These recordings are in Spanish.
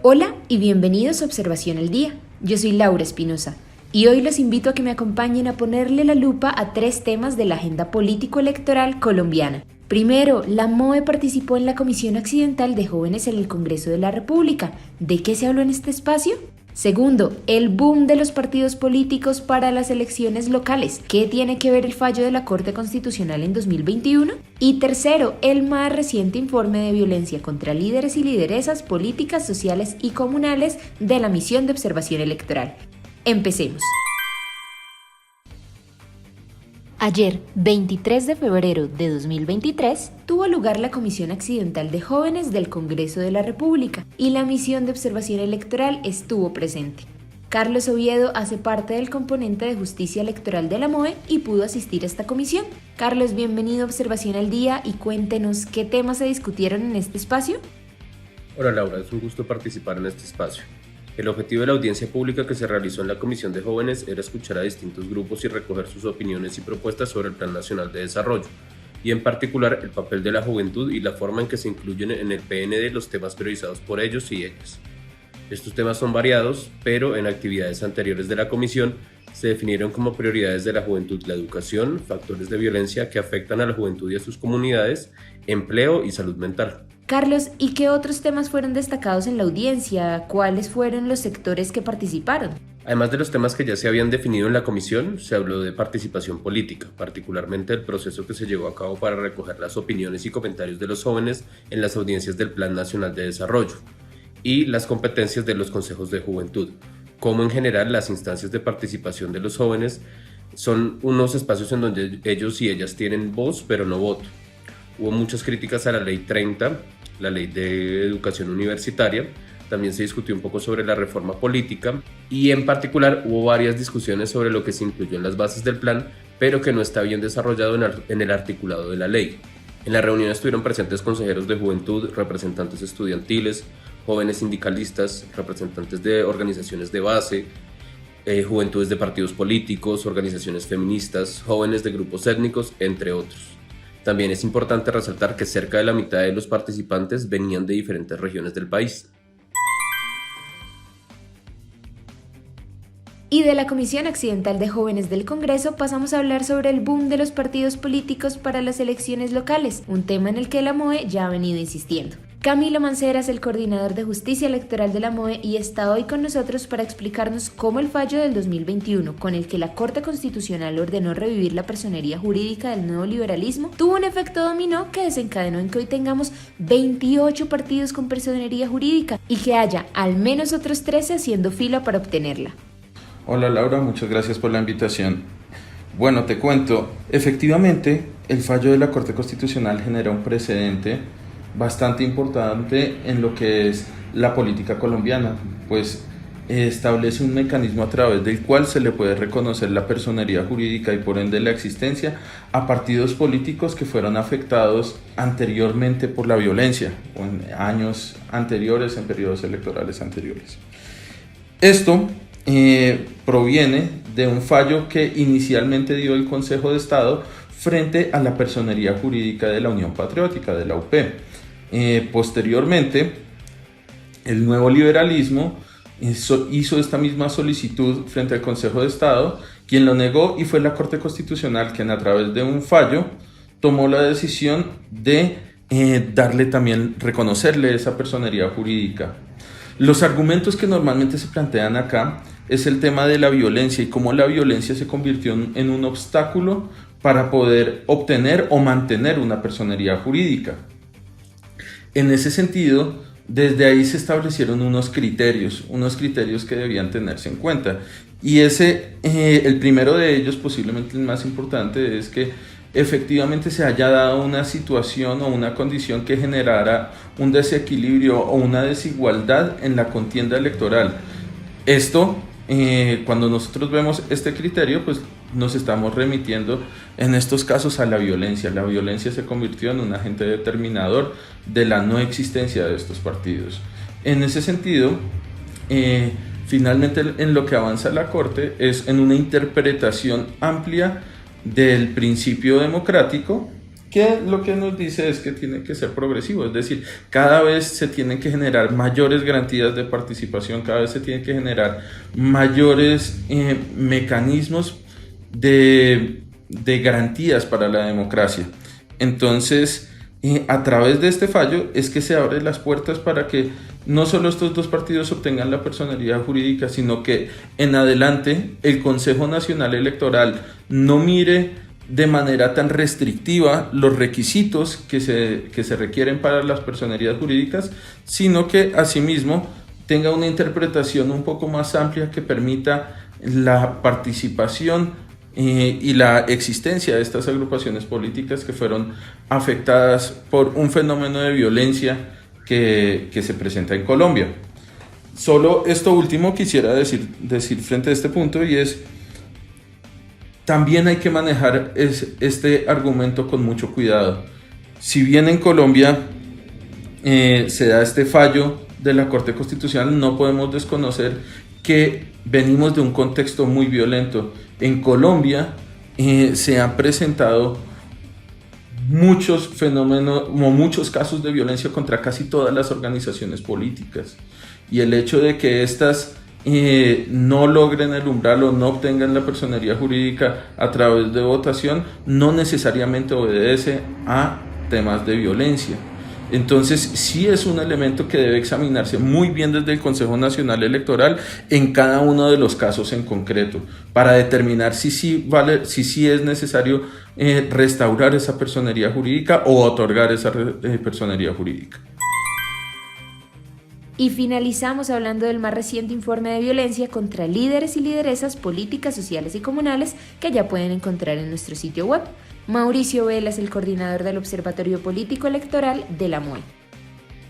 Hola y bienvenidos a Observación al Día. Yo soy Laura Espinosa y hoy los invito a que me acompañen a ponerle la lupa a 3 temas de la agenda político-electoral colombiana. Primero, la MOE participó en la Comisión Accidental de Jóvenes en el Congreso de la República. ¿De qué se habló en este espacio? Segundo, el boom de los partidos políticos para las elecciones locales. ¿Qué tiene que ver el fallo de la Corte Constitucional en 2021? Y tercero, el más reciente informe de violencia contra líderes y lideresas políticas, sociales y comunales de la Misión de Observación Electoral. Empecemos. Ayer, 23 de febrero de 2023, tuvo lugar la Comisión Accidental de Jóvenes del Congreso de la República y la Misión de Observación Electoral estuvo presente. Carlos Oviedo hace parte del componente de Justicia Electoral de la MOE y pudo asistir a esta comisión. Carlos, bienvenido a Observación al Día y cuéntenos qué temas se discutieron en este espacio. Hola Laura, es un gusto participar en este espacio. El objetivo de la audiencia pública que se realizó en la Comisión de Jóvenes era escuchar a distintos grupos y recoger sus opiniones y propuestas sobre el Plan Nacional de Desarrollo, y en particular el papel de la juventud y la forma en que se incluyen en el PND los temas priorizados por ellos y ellas. Estos temas son variados, pero en actividades anteriores de la Comisión se definieron como prioridades de la juventud la educación, factores de violencia que afectan a la juventud y a sus comunidades, empleo y salud mental. Carlos, ¿y qué otros temas fueron destacados en la audiencia? ¿Cuáles fueron los sectores que participaron? Además de los temas que ya se habían definido en la comisión, se habló de participación política, particularmente el proceso que se llevó a cabo para recoger las opiniones y comentarios de los jóvenes en las audiencias del Plan Nacional de Desarrollo, y las competencias de los consejos de juventud, como en general las instancias de participación de los jóvenes son unos espacios en donde ellos y ellas tienen voz pero no voto. Hubo muchas críticas a la Ley 30, la Ley de Educación Universitaria. También se discutió un poco sobre la reforma política y en particular hubo varias discusiones sobre lo que se incluyó en las bases del plan, pero que no está bien desarrollado en el articulado de la ley. En la reunión estuvieron presentes consejeros de juventud, representantes estudiantiles, jóvenes sindicalistas, representantes de organizaciones de base, juventudes de partidos políticos, organizaciones feministas, jóvenes de grupos étnicos, entre otros. También es importante resaltar que cerca de la mitad de los participantes venían de diferentes regiones del país. Y de la Comisión Accidental de Jóvenes del Congreso pasamos a hablar sobre el boom de los partidos políticos para las elecciones locales, un tema en el que la MOE ya ha venido insistiendo. Camilo Mancera es el coordinador de Justicia Electoral de la MOE y está hoy con nosotros para explicarnos cómo el fallo del 2021, con el que la Corte Constitucional ordenó revivir la personería jurídica del nuevo liberalismo, tuvo un efecto dominó que desencadenó en que hoy tengamos 28 partidos con personería jurídica y que haya al menos otros 13 haciendo fila para obtenerla. Hola Laura, muchas gracias por la invitación. Bueno, te cuento, efectivamente el fallo de la Corte Constitucional genera un precedente bastante importante en lo que es la política colombiana, pues establece un mecanismo a través del cual se le puede reconocer la personería jurídica y por ende la existencia a partidos políticos que fueron afectados anteriormente por la violencia o en años anteriores, en periodos electorales anteriores. Esto proviene de un fallo que inicialmente dio el Consejo de Estado frente a la personería jurídica de la Unión Patriótica, de la UP. Posteriormente, el nuevo liberalismo hizo esta misma solicitud frente al Consejo de Estado, quien lo negó y fue la Corte Constitucional quien a través de un fallo tomó la decisión de reconocerle esa personería jurídica. Los argumentos que normalmente se plantean acá es el tema de la violencia y cómo la violencia se convirtió en un obstáculo para poder obtener o mantener una personería jurídica. En ese sentido, desde ahí se establecieron unos criterios que debían tenerse en cuenta. Y el primero de ellos, posiblemente el más importante, es que efectivamente se haya dado una situación o una condición que generara un desequilibrio o una desigualdad en la contienda electoral. Esto, cuando nosotros vemos este criterio, pues nos estamos remitiendo en estos casos a la violencia. La violencia se convirtió en un agente determinador de la no existencia de estos partidos. En ese sentido, finalmente en lo que avanza la Corte es en una interpretación amplia del principio democrático que lo que nos dice es que tiene que ser progresivo, es decir, cada vez se tienen que generar mayores garantías de participación, cada vez se tienen que generar mayores mecanismos de garantías para la democracia. Entonces, a través de este fallo es que se abren las puertas para que no solo estos dos partidos obtengan la personería jurídica, sino que en adelante el Consejo Nacional Electoral no mire de manera tan restrictiva los requisitos que se requieren para las personerías jurídicas, sino que asimismo tenga una interpretación un poco más amplia que permita la participación y la existencia de estas agrupaciones políticas que fueron afectadas por un fenómeno de violencia que se presenta en Colombia. Solo esto último quisiera decir frente a este punto, y es: también hay que manejar este argumento con mucho cuidado. Si bien en Colombia se da este fallo de la Corte Constitucional, no podemos desconocer que venimos de un contexto muy violento. En Colombia se han presentado muchos fenómenos, muchos casos de violencia contra casi todas las organizaciones políticas, y el hecho de que estas no logren el umbral o no obtengan la personería jurídica a través de votación no necesariamente obedece a temas de violencia. Entonces sí es un elemento que debe examinarse muy bien desde el Consejo Nacional Electoral en cada uno de los casos en concreto, para determinar si sí es necesario restaurar esa personería jurídica o otorgar esa personería jurídica. Y finalizamos hablando del más reciente informe de violencia contra líderes y lideresas políticas, sociales y comunales, que ya pueden encontrar en nuestro sitio web. Mauricio Vela es el coordinador del Observatorio Político Electoral de la MOE.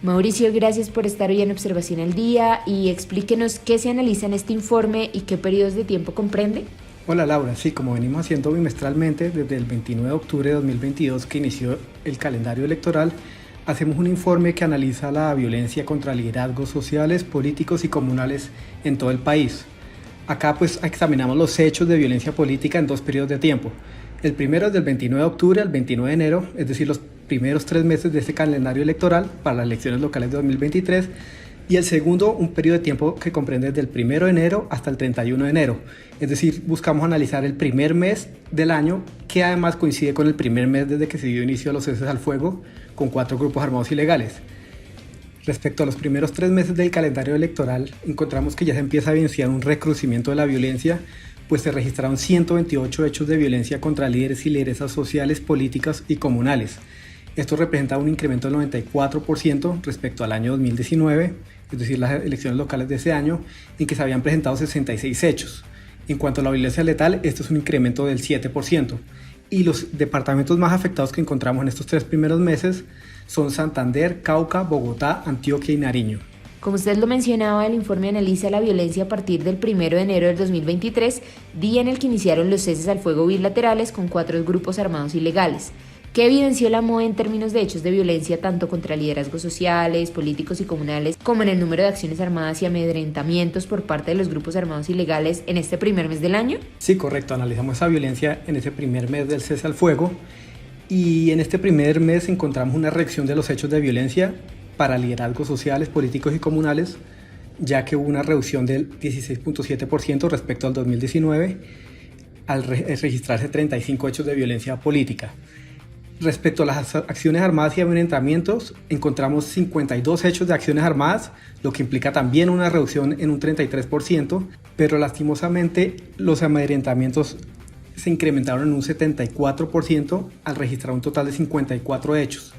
Mauricio, gracias por estar hoy en Observación al Día, y explíquenos qué se analiza en este informe y qué periodos de tiempo comprende. Hola Laura, sí, como venimos haciendo bimestralmente desde el 29 de octubre de 2022 que inició el calendario electoral, hacemos un informe que analiza la violencia contra liderazgos sociales, políticos y comunales en todo el país. Acá pues examinamos los hechos de violencia política en dos periodos de tiempo. El primero es del 29 de octubre al 29 de enero, es decir, los primeros 3 meses de este calendario electoral para las elecciones locales de 2023. Y el segundo, un periodo de tiempo que comprende desde el 1 de enero hasta el 31 de enero. Es decir, buscamos analizar el primer mes del año, que además coincide con el primer mes desde que se dio inicio a los ceses al fuego con 4 grupos armados ilegales. Respecto a los primeros 3 meses del calendario electoral, encontramos que ya se empieza a evidenciar un recrudecimiento de la violencia, pues se registraron 128 hechos de violencia contra líderes y lideresas sociales, políticas y comunales. Esto representa un incremento del 94% respecto al año 2019, es decir, las elecciones locales de ese año, en que se habían presentado 66 hechos. En cuanto a la violencia letal, esto es un incremento del 7%. Y los departamentos más afectados que encontramos en estos 3 primeros meses son Santander, Cauca, Bogotá, Antioquia y Nariño. Como usted lo mencionaba, el informe analiza la violencia a partir del 1 de enero del 2023, día en el que iniciaron los ceses al fuego bilaterales con 4 grupos armados ilegales. ¿Qué evidenció la MOE en términos de hechos de violencia tanto contra liderazgos sociales, políticos y comunales, como en el número de acciones armadas y amedrentamientos por parte de los grupos armados ilegales en este primer mes del año? Sí, correcto. Analizamos esa violencia en ese primer mes del cese al fuego, y en este primer mes encontramos una reacción de los hechos de violencia para liderazgos sociales, políticos y comunales, ya que hubo una reducción del 16.7% respecto al 2019, al registrarse 35 hechos de violencia política. Respecto a las acciones armadas y amedrentamientos, encontramos 52 hechos de acciones armadas, lo que implica también una reducción en un 33%, pero lastimosamente los amedrentamientos se incrementaron en un 74% al registrar un total de 54 hechos.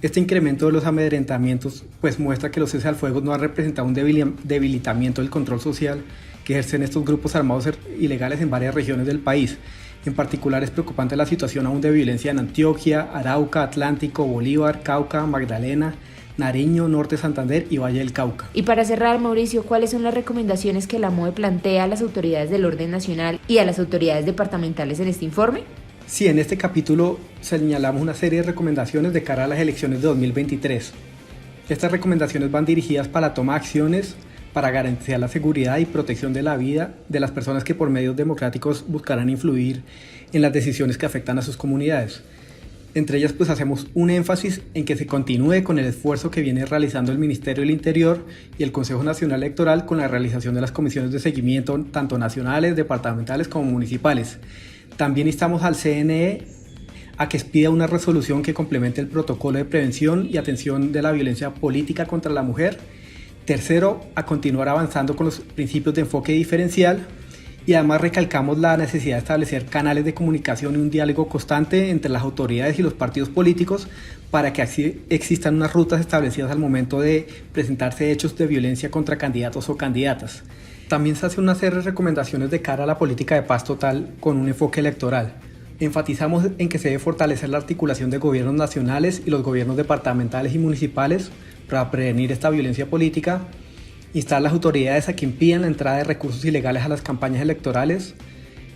Este incremento de los amedrentamientos pues muestra que los cese al fuego no ha representado un debilitamiento del control social que ejercen estos grupos armados ilegales en varias regiones del país. En particular es preocupante la situación aún de violencia en Antioquia, Arauca, Atlántico, Bolívar, Cauca, Magdalena, Nariño, Norte Santander y Valle del Cauca. Y para cerrar, Mauricio, ¿cuáles son las recomendaciones que la MOE plantea a las autoridades del orden nacional y a las autoridades departamentales en este informe? Sí, en este capítulo señalamos una serie de recomendaciones de cara a las elecciones de 2023. Estas recomendaciones van dirigidas para la toma de acciones para garantizar la seguridad y protección de la vida de las personas que por medios democráticos buscarán influir en las decisiones que afectan a sus comunidades. Entre ellas pues hacemos un énfasis en que se continúe con el esfuerzo que viene realizando el Ministerio del Interior y el Consejo Nacional Electoral con la realización de las comisiones de seguimiento tanto nacionales, departamentales como municipales. También instamos al CNE a que expida una resolución que complemente el protocolo de prevención y atención de la violencia política contra la mujer. Tercero, a continuar avanzando con los principios de enfoque diferencial. Y además recalcamos la necesidad de establecer canales de comunicación y un diálogo constante entre las autoridades y los partidos políticos para que así existan unas rutas establecidas al momento de presentarse hechos de violencia contra candidatos o candidatas. También se hace una serie de recomendaciones de cara a la política de paz total con un enfoque electoral. Enfatizamos en que se debe fortalecer la articulación de gobiernos nacionales y los gobiernos departamentales y municipales para prevenir esta violencia política. Instar a las autoridades a que impidan la entrada de recursos ilegales a las campañas electorales,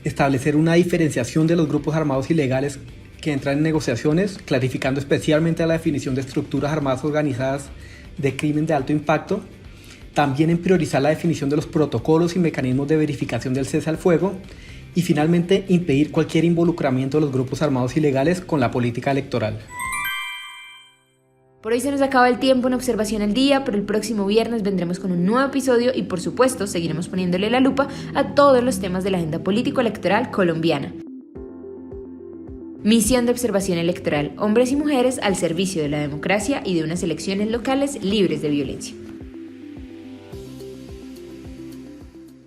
establecer una diferenciación de los grupos armados ilegales que entran en negociaciones, clarificando especialmente la definición de estructuras armadas organizadas de crimen de alto impacto, también en priorizar la definición de los protocolos y mecanismos de verificación del cese al fuego y finalmente impedir cualquier involucramiento de los grupos armados ilegales con la política electoral. Por hoy se nos acaba el tiempo en Observación al Día, pero el próximo viernes vendremos con un nuevo episodio y por supuesto seguiremos poniéndole la lupa a todos los temas de la agenda político-electoral colombiana. Misión de Observación Electoral: hombres y mujeres al servicio de la democracia y de unas elecciones locales libres de violencia.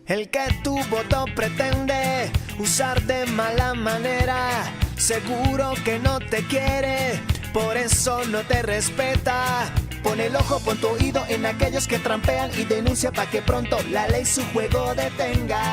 El que tu voto pretende usar de mala manera, seguro que no te quiere, por eso no te respeta. Pon el ojo, pon tu oído en aquellos que trampean y denuncia para que pronto la ley su juego detenga.